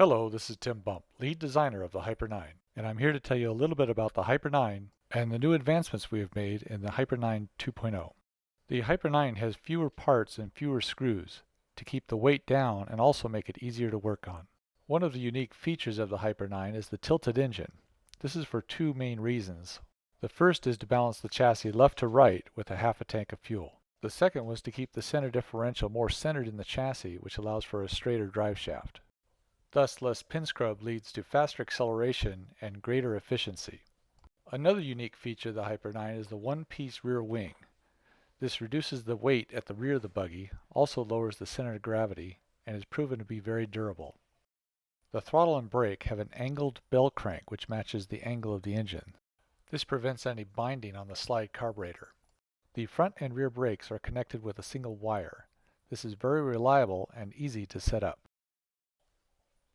Hello, this is Tim Bump, lead designer of the Hyper 9, and I'm here to tell you a little bit about the Hyper 9 and the new advancements we have made in the Hyper 9 2.0. The Hyper 9 has fewer parts and fewer screws to keep the weight down and also make it easier to work on. One of the unique features of the Hyper 9 is the tilted engine. This is for two main reasons. The first is to balance the chassis left to right with a half a tank of fuel. The second was to keep the center differential more centered in the chassis, which allows for a straighter drive shaft. Thus, less pin scrub leads to faster acceleration and greater efficiency. Another unique feature of the Hyper 9 is the one-piece rear wing. This reduces the weight at the rear of the buggy, also lowers the center of gravity, and is proven to be very durable. The throttle and brake have an angled bell crank which matches the angle of the engine. This prevents any binding on the slide carburetor. The front and rear brakes are connected with a single wire. This is very reliable and easy to set up.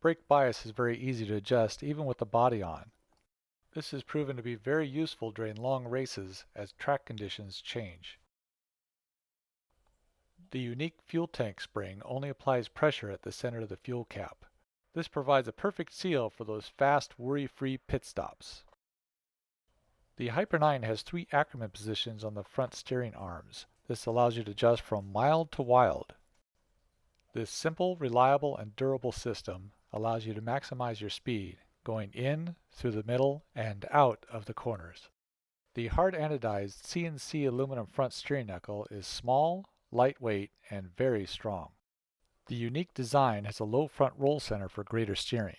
Brake bias is very easy to adjust even with the body on. This has proven to be very useful during long races as track conditions change. The unique fuel tank spring only applies pressure at the center of the fuel cap. This provides a perfect seal for those fast, worry-free pit stops. The Hyper 9 has 3 acclimate positions on the front steering arms. This allows you to adjust from mild to wild. This simple, reliable, and durable system allows you to maximize your speed, going in, through the middle, and out of the corners. The hard anodized CNC aluminum front steering knuckle is small, lightweight, and very strong. The unique design has a low front roll center for greater steering.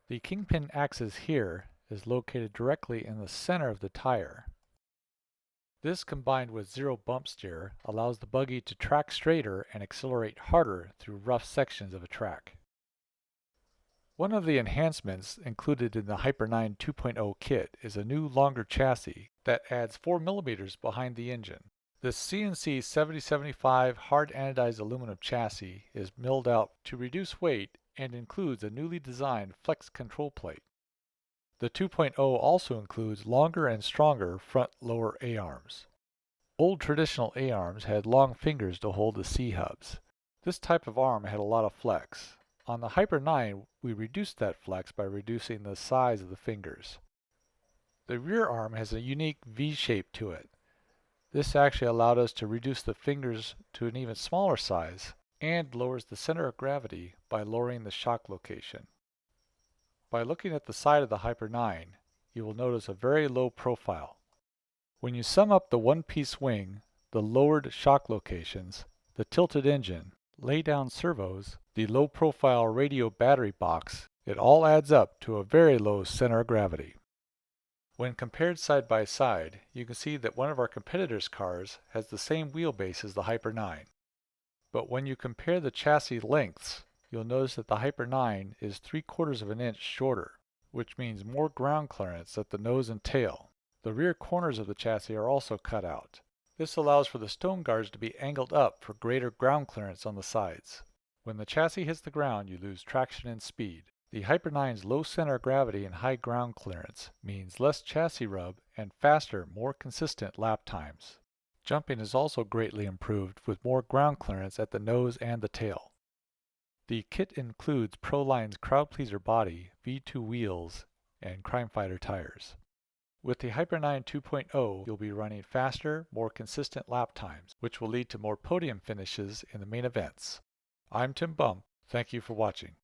The kingpin axis here is located directly in the center of the tire. This, combined with zero bump steer, allows the buggy to track straighter and accelerate harder through rough sections of a track. One of the enhancements included in the Hyper 9 2.0 kit is a new longer chassis that adds 4 mm behind the engine. This CNC 7075 hard anodized aluminum chassis is milled out to reduce weight and includes a newly designed flex control plate. The 2.0 also includes longer and stronger front lower A-arms. Old traditional A-arms had long fingers to hold the C-hubs. This type of arm had a lot of flex. On the Hyper 9, we reduced that flex by reducing the size of the fingers. The rear arm has a unique V shape to it. This actually allowed us to reduce the fingers to an even smaller size and lowers the center of gravity by lowering the shock location. By looking at the side of the Hyper 9, you will notice a very low profile. When you sum up the one-piece wing, the lowered shock locations, the tilted engine, lay-down servos, the low-profile radio battery box, it all adds up to a very low center of gravity. When compared side by side, you can see that one of our competitors' cars has the same wheelbase as the Hyper 9. But when you compare the chassis lengths, you'll notice that the Hyper 9 is 3/4 of an inch shorter, which means more ground clearance at the nose and tail. The rear corners of the chassis are also cut out. This allows for the stone guards to be angled up for greater ground clearance on the sides. When the chassis hits the ground, you lose traction and speed. The Hyper 9's low center of gravity and high ground clearance means less chassis rub and faster, more consistent lap times. Jumping is also greatly improved with more ground clearance at the nose and the tail. The kit includes Proline's Crowd Pleaser body, V2 wheels, and Crime Fighter tires. With the Hyper 9 2.0, you'll be running faster, more consistent lap times, which will lead to more podium finishes in the main events. I'm Tim Bump. Thank you for watching.